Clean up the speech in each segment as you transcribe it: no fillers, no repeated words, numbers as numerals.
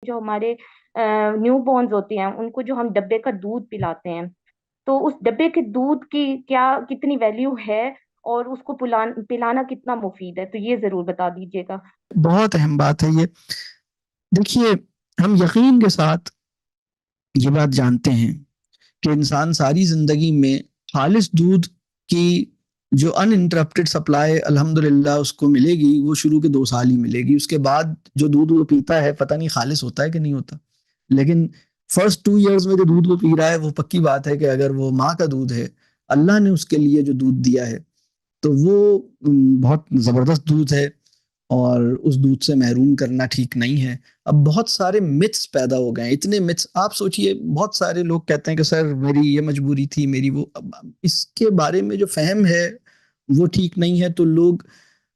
جو ہمارے نیو بورنز ہوتے ہیں ان کو جو ہم ڈبے کا دودھ پلاتے ہیں، تو اس ڈبے کے دودھ کی کیا کتنی ویلیو ہے اور اس کو پلانا کتنا مفید ہے، تو یہ ضرور بتا دیجیے گا۔ بہت اہم بات ہے یہ۔ دیکھیے، ہم یقین کے ساتھ یہ بات جانتے ہیں کہ انسان ساری زندگی میں خالص دودھ کی جو ان انٹرپٹڈ سپلائی الحمدللہ اس کو ملے گی، وہ شروع کے 2 سال ہی ملے گی۔ اس کے بعد جو دودھ وہ پیتا ہے پتہ نہیں خالص ہوتا ہے کہ نہیں ہوتا، لیکن فرسٹ 2 ایئرز میں جو دودھ وہ پی رہا ہے وہ پکی بات ہے کہ اگر وہ ماں کا دودھ ہے، اللہ نے اس کے لیے جو دودھ دیا ہے تو وہ بہت زبردست دودھ ہے، اور اس دودھ سے محروم کرنا ٹھیک نہیں ہے۔ اب بہت سارے متس پیدا ہو گئے ہیں، اتنے متس آپ سوچئے، بہت سارے لوگ کہتے ہیں کہ سر میری یہ مجبوری تھی، میری وہ، اس کے بارے میں جو فہم ہے وہ ٹھیک نہیں ہے۔ تو لوگ،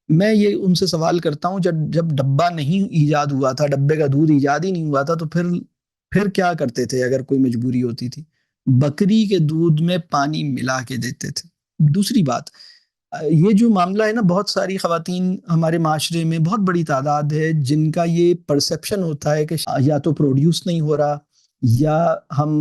میں یہ ان سے سوال کرتا ہوں، جب ڈبہ نہیں ایجاد ہوا تھا، ڈبے کا دودھ ایجاد ہی نہیں ہوا تھا، تو پھر کیا کرتے تھے اگر کوئی مجبوری ہوتی تھی؟ بکری کے دودھ میں پانی ملا کے دیتے تھے۔ دوسری بات، یہ جو معاملہ ہے نا، بہت ساری خواتین ہمارے معاشرے میں بہت بڑی تعداد ہے جن کا یہ پرسیپشن ہوتا ہے کہ یا تو پروڈیوس نہیں ہو رہا، یا ہم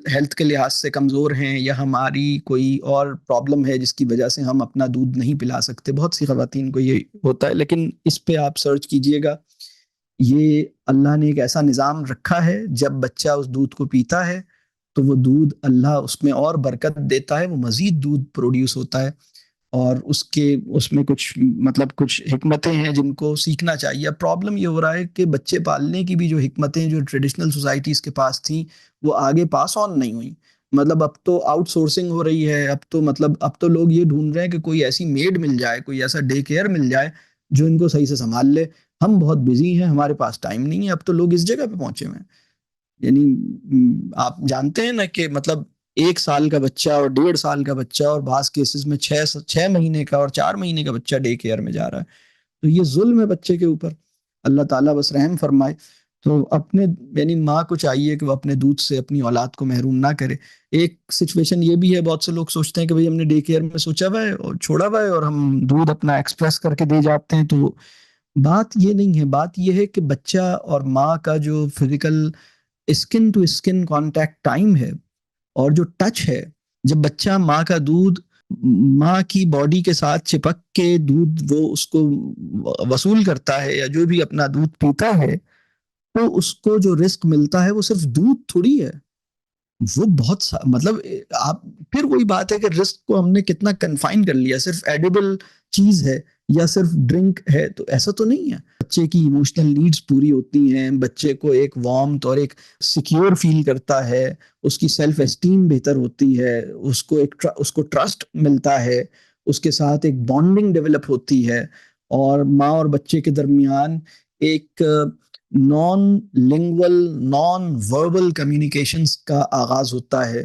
ہیلتھ کے لحاظ سے کمزور ہیں، یا ہماری کوئی اور پرابلم ہے جس کی وجہ سے ہم اپنا دودھ نہیں پلا سکتے۔ بہت سی خواتین کو یہ ہوتا ہے، لیکن اس پہ آپ سرچ کیجئے گا، یہ اللہ نے ایک ایسا نظام رکھا ہے، جب بچہ اس دودھ کو پیتا ہے تو وہ دودھ اللہ اس میں اور برکت دیتا ہے، وہ مزید دودھ پروڈیوس ہوتا ہے، اور اس میں کچھ حکمتیں ہیں جن کو سیکھنا چاہیے۔ اب پرابلم یہ ہو رہا ہے کہ بچے پالنے کی بھی جو حکمتیں جو ٹریڈیشنل سوسائٹیز کے پاس تھیں وہ آگے پاس آن نہیں ہوئیں۔ اب تو آؤٹ سورسنگ ہو رہی ہے، اب تو لوگ یہ ڈھونڈ رہے ہیں کہ کوئی ایسی میڈ مل جائے، کوئی ایسا ڈے کیئر مل جائے جو ان کو صحیح سے سنبھال لے۔ ہم بہت بزی ہیں، ہمارے پاس ٹائم نہیں ہے۔ اب تو لوگ اس جگہ پہ پہنچے ہوئے ہیں، یعنی آپ جانتے ہیں نا کہ 1 سال کا بچہ اور 1.5 سال کا بچہ، اور بعض کیسز میں 6 مہینے کا اور 4 مہینے کا بچہ ڈے کیئر میں جا رہا ہے۔ تو یہ ظلم ہے بچے کے اوپر، اللہ تعالیٰ بس رحم فرمائے۔ تو یعنی ماں کو چاہیے کہ وہ اپنے دودھ سے اپنی اولاد کو محروم نہ کرے۔ ایک سچویشن یہ بھی ہے، بہت سے لوگ سوچتے ہیں کہ بھئی ہم نے ڈے کیئر میں سوچا ہوا ہے اور چھوڑا ہوا ہے اور ہم دودھ اپنا ایکسپریس کر کے دے جاتے ہیں، تو بات یہ نہیں ہے۔ بات یہ ہے کہ بچہ اور ماں کا جو physical skin to skin contact time ہے، اور جو ٹچ ہے، جب بچہ ماں کا دودھ ماں کی باڈی کے ساتھ چپک کے دودھ وہ اس کو وصول کرتا ہے، یا جو بھی اپنا دودھ پیتا ہے، تو اس کو جو رزق ملتا ہے وہ صرف دودھ تھوڑی ہے، وہ آپ پھر وہی بات ہے کہ رزق کو ہم نے کتنا کنفائن کر لیا، صرف ایڈیبل چیز ہے یا صرف ڈرنک ہے، تو ایسا تو نہیں ہے۔ بچے کی ایموشنل نیڈز پوری ہوتی ہیں، بچے کو ایک وارمتھ اور ایک سیکیور فیل کرتا ہے، اس کی سیلف اسٹیم بہتر ہوتی ہے، اس کو ٹرسٹ ملتا ہے، اس کے ساتھ ایک بانڈنگ ڈیولپ ہوتی ہے، اور ماں اور بچے کے درمیان ایک naan lingual, non verbal communications کا آغاز ہوتا ہے۔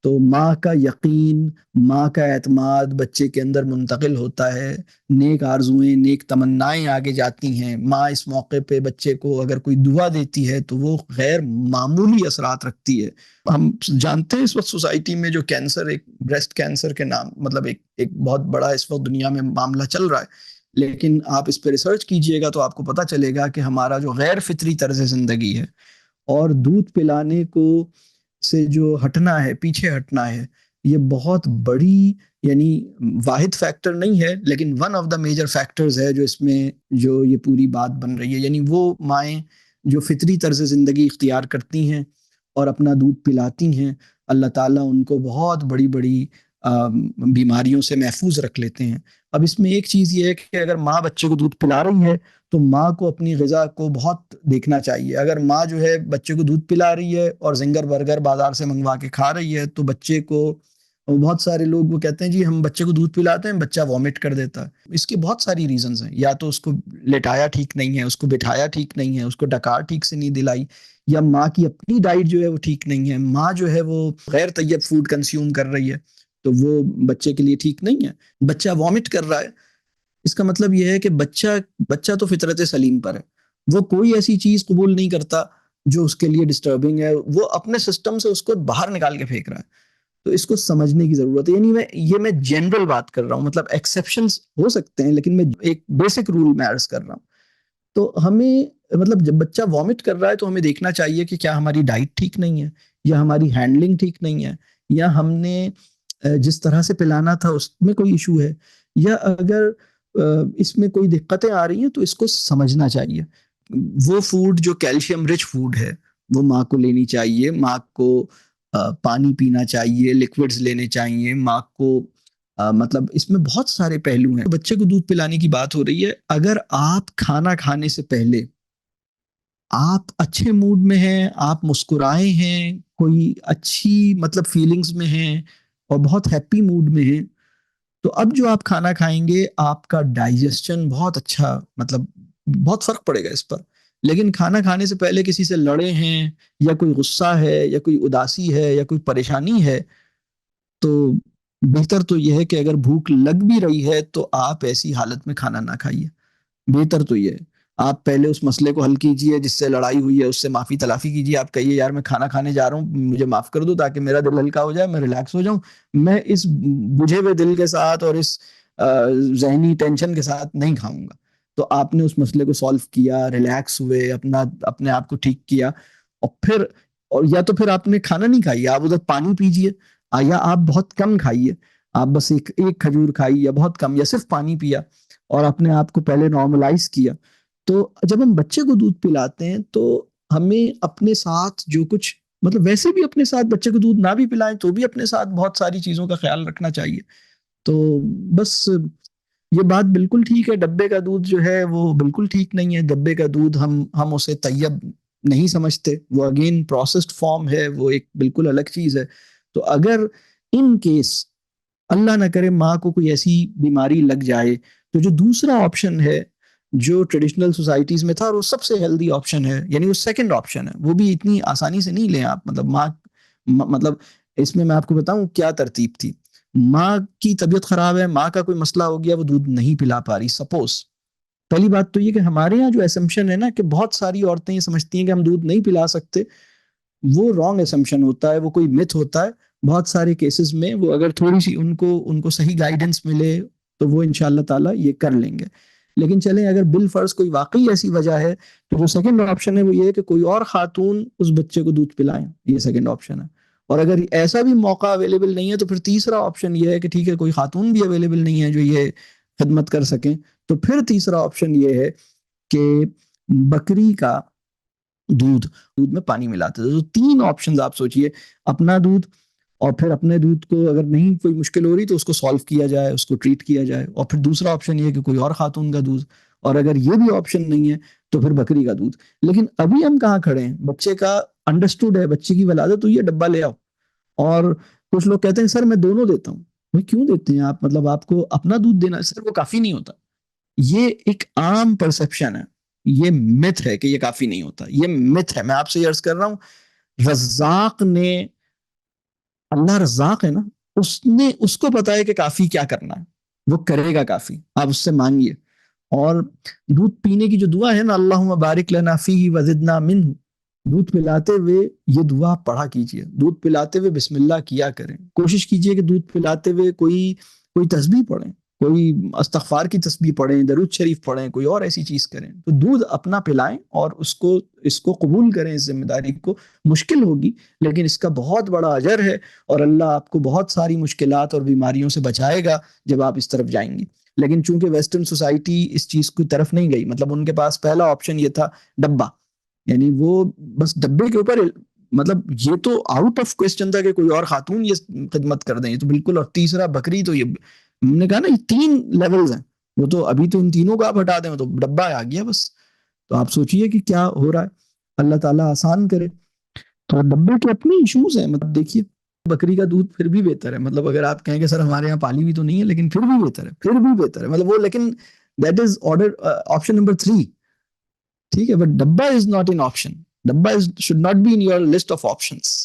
تو ماں کا یقین، ماں کا اعتماد بچے کے اندر منتقل ہوتا ہے، نیک آرزوئیں، نیک تمنائیں آگے جاتی ہیں۔ ماں اس موقع پہ بچے کو اگر کوئی دعا دیتی ہے تو وہ غیر معمولی اثرات رکھتی ہے۔ ہم جانتے ہیں اس وقت سوسائٹی میں جو کینسر، ایک بریسٹ کینسر کے نام ایک بہت بڑا اس وقت دنیا میں معاملہ چل رہا ہے، لیکن آپ اس پہ ریسرچ کیجئے گا تو آپ کو پتہ چلے گا کہ ہمارا جو غیر فطری طرز زندگی ہے، اور دودھ پلانے کو سے جو ہٹنا ہے، پیچھے ہٹنا ہے، یہ بہت بڑی، یعنی واحد فیکٹر نہیں ہے لیکن one of the major factors ہے جو اس میں جو یہ پوری بات بن رہی ہے۔ یعنی وہ مائیں جو فطری طرز زندگی اختیار کرتی ہیں اور اپنا دودھ پلاتی ہیں، اللہ تعالیٰ ان کو بہت بڑی بڑی بیماریوں سے محفوظ رکھ لیتے ہیں۔ اب اس میں ایک چیز یہ ہے کہ اگر ماں بچے کو دودھ پلا رہی ہے تو ماں کو اپنی غذا کو بہت دیکھنا چاہیے۔ اگر ماں جو ہے بچے کو دودھ پلا رہی ہے اور زنگر برگر بازار سے منگوا کے کھا رہی ہے، تو بچے کو، بہت سارے لوگ وہ کہتے ہیں جی ہم بچے کو دودھ پلاتے ہیں، بچہ وامٹ کر دیتا ہے۔ اس کی بہت ساری ریزنز ہیں، یا تو اس کو لٹایا ٹھیک نہیں ہے، اس کو بٹھایا ٹھیک نہیں ہے، اس کو ڈکار ٹھیک سے نہیں دلائی، یا ماں کی اپنی ڈائٹ جو ہے وہ ٹھیک نہیں ہے، ماں جو ہے وہ غیر طیب فوڈ کنزیوم کر رہی ہے، تو وہ بچے کے لیے ٹھیک نہیں ہے۔ بچہ وامٹ کر رہا ہے، اس کا مطلب یہ ہے کہ بچہ تو فطرت سلیم پر ہے، وہ کوئی ایسی چیز قبول نہیں کرتا جو اس کے لیے ڈسٹربنگ ہے، وہ اپنے سسٹم سے اس کو باہر نکال کے پھینک رہا ہے۔ تو اس کو سمجھنے کی ضرورت ہے۔ یعنی میں جنرل بات کر رہا ہوں، ایکسیپشنز ہو سکتے ہیں لیکن میں ایک بیسک رول میں عرض کر رہا ہوں۔ تو ہمیں مطلب جب بچہ وامٹ کر رہا ہے تو ہمیں دیکھنا چاہیے کہ کیا ہماری ڈائٹ ٹھیک نہیں ہے، یا ہماری ہینڈلنگ ٹھیک نہیں ہے، یا ہم نے جس طرح سے پلانا تھا اس میں کوئی ایشو ہے، یا اگر اس میں کوئی دقتیں آ رہی ہیں تو اس کو سمجھنا چاہیے. وہ فوڈ جو کیلشیم رچ فوڈ ہے وہ ماں کو لینی چاہیے، ماں کو پانی پینا چاہیے، لکوڈز لینے چاہیے ماں کو. مطلب اس میں بہت سارے پہلو ہیں. بچے کو دودھ پلانے کی بات ہو رہی ہے. اگر آپ کھانا کھانے سے پہلے آپ اچھے موڈ میں ہیں، آپ مسکرائے ہیں، کوئی اچھی مطلب فیلنگز میں ہیں اور بہت ہیپی موڈ میں ہیں، تو اب جو آپ کھانا کھائیں گے آپ کا ڈائجسشن بہت اچھا، مطلب بہت فرق پڑے گا اس پر. لیکن کھانا کھانے سے پہلے کسی سے لڑے ہیں، یا کوئی غصہ ہے، یا کوئی اداسی ہے، یا کوئی پریشانی ہے، تو بہتر تو یہ ہے کہ اگر بھوک لگ بھی رہی ہے تو آپ ایسی حالت میں کھانا نہ کھائیے. بہتر تو یہ ہے آپ پہلے اس مسئلے کو حل کیجئے، جس سے لڑائی ہوئی ہے اس سے معافی تلافی کیجئے. آپ کہیے یار میں کھانا کھانے جا رہا ہوں، مجھے معاف کر دو تاکہ میرا دل ہلکا ہو جائے، میں ریلیکس ہو جاؤں. میں اس بجھے ہوئے دل کے ساتھ اور اس ذہنی ٹینشن کے ساتھ نہیں کھاؤں گا. تو آپ نے اس مسئلے کو سالو کیا، ریلیکس ہوئے، اپنے آپ کو ٹھیک کیا، اور پھر یا تو پھر آپ نے کھانا نہیں کھائی، آپ ادھر پانی پیجئے، یا آپ بہت کم کھائیے، آپ بس ایک کھجور کھائی یا بہت کم، یا صرف پانی پیا اور اپنے آپ کو پہلے نارملائز کیا. تو جب ہم بچے کو دودھ پلاتے ہیں تو ہمیں اپنے ساتھ جو کچھ، مطلب ویسے بھی اپنے ساتھ بچے کو دودھ نہ بھی پلائیں تو بھی اپنے ساتھ بہت ساری چیزوں کا خیال رکھنا چاہیے. تو بس یہ بات بالکل ٹھیک ہے، ڈبے کا دودھ جو ہے وہ بالکل ٹھیک نہیں ہے. ڈبے کا دودھ ہم اسے طیب نہیں سمجھتے، وہ اگین پروسیسڈ فارم ہے، وہ ایک بالکل الگ چیز ہے. تو اگر ان کیس اللہ نہ کرے ماں کو کوئی ایسی بیماری لگ جائے، تو جو دوسرا آپشن ہے جو ٹریڈیشنل سوسائٹیز میں تھا اور وہ سب سے ہیلدی آپشن ہے، یعنی وہ سیکنڈ آپشن ہے، وہ بھی اتنی آسانی سے نہیں لیں آپ. مطلب مطلب اس میں آپ کو بتاؤں کیا ترتیب تھی. ماں کی طبیعت خراب ہے، ماں کا کوئی مسئلہ ہو گیا، وہ دودھ نہیں پلا پا رہی. سپوز پہلی بات تو یہ کہ ہمارے یہاں جو اسمپشن ہے نا کہ بہت ساری عورتیں یہ سمجھتی ہیں کہ ہم دودھ نہیں پلا سکتے، وہ رانگ اسمپشن ہوتا ہے، وہ کوئی مت ہوتا ہے. بہت سارے کیسز میں وہ اگر تھوڑی سی ان کو صحیح گائیڈنس ملے تو وہ انشاءاللہ تعالیٰ یہ کر لیں گے. لیکن چلیں اگر بالفرض کوئی واقعی ایسی وجہ ہے تو جو سیکنڈ آپشن ہے وہ یہ ہے کہ کوئی اور خاتون اس بچے کو دودھ پلائیں. یہ سیکنڈ آپشن ہے. اور اگر ایسا بھی موقع اویلیبل نہیں ہے تو پھر تیسرا آپشن یہ ہے کہ ٹھیک ہے کوئی خاتون بھی اویلیبل نہیں ہے جو یہ خدمت کر سکیں، تو پھر تیسرا آپشن یہ ہے کہ بکری کا دودھ میں پانی ملاتے ہیں. تو تین آپشنز آپ سوچئے، اپنا دودھ، اور پھر اپنے دودھ کو اگر نہیں کوئی مشکل ہو رہی تو اس کو سالو کیا جائے، اس کو ٹریٹ کیا جائے، اور پھر دوسرا آپشن یہ کہ کوئی اور خاتون کا دودھ، اور اگر یہ بھی آپشن نہیں ہے تو پھر بکری کا دودھ. لیکن ابھی ہم کہاں کھڑے ہیں، بچے کا انڈرسٹوڈ ہے، بچے کی ولادت ہوئی ہے، ڈبہ لے آؤ. اور کچھ لوگ کہتے ہیں سر میں دونوں دیتا ہوں. بھائی کیوں دیتے ہیں آپ؟ مطلب آپ کو اپنا دودھ دینا سر وہ کافی نہیں ہوتا. یہ ایک عام پرسپشن ہے، یہ مت ہے کہ یہ کافی نہیں ہوتا. یہ مت ہے. میں آپ سے یہ عرض کر رہا ہوں، رزاق نے، اللہ رزاق ہے نا، اس کو پتا ہے کہ کافی کیا کرنا ہے، وہ کرے گا کافی. آپ اس سے مانگیے. اور دودھ پینے کی جو دعا ہے نا، اللہم بارک لنا فیہ وزدنا منہ، دودھ پلاتے ہوئے یہ دعا پڑھا کیجئے. دودھ پلاتے ہوئے بسم اللہ کیا کریں. کوشش کیجئے کہ دودھ پلاتے ہوئے کوئی تسبیح پڑھیں، کوئی استغفار کی تسبیح پڑھیں، درود شریف پڑھیں، کوئی اور ایسی چیز کریں. تو دودھ اپنا پلائیں اور اس کو قبول کریں، اس ذمہ داری کو. مشکل ہوگی لیکن اس کا بہت بڑا اجر ہے، اور اللہ آپ کو بہت ساری مشکلات اور بیماریوں سے بچائے گا جب آپ اس طرف جائیں گی. لیکن چونکہ ویسٹرن سوسائٹی اس چیز کی طرف نہیں گئی، مطلب ان کے پاس پہلا آپشن یہ تھا ڈبہ، یعنی وہ بس ڈبے کے اوپر، مطلب یہ تو آؤٹ آف کوسچن تھا کہ کوئی اور خاتون یہ خدمت کر دیں، یہ تو بالکل. اور تیسرا بکری، تو یہ ہم نے کہا نا یہ تین لیولز ہیں، وہ تو ابھی تو ان تینوں کو آپ ہٹا دیں تو ڈبہ آ گیا بس. تو آپ سوچئے کہ کیا ہو رہا ہے. اللہ تعالیٰ آسان کرے. تو ڈبے کے اپنے ایشوز ہیں. مطلب دیکھیے بکری کا دودھ پھر بھی بہتر ہے. مطلب اگر آپ کہیں کہ سر ہمارے یہاں پالی بھی تو نہیں ہے، لیکن پھر بھی بہتر ہے، پھر بھی بہتر ہے. مطلب وہ، لیکن that is order option number 3. ٹھیک ہے، بٹ ڈبا از ناٹ ان آپشن. ڈبا should not be in your list of options.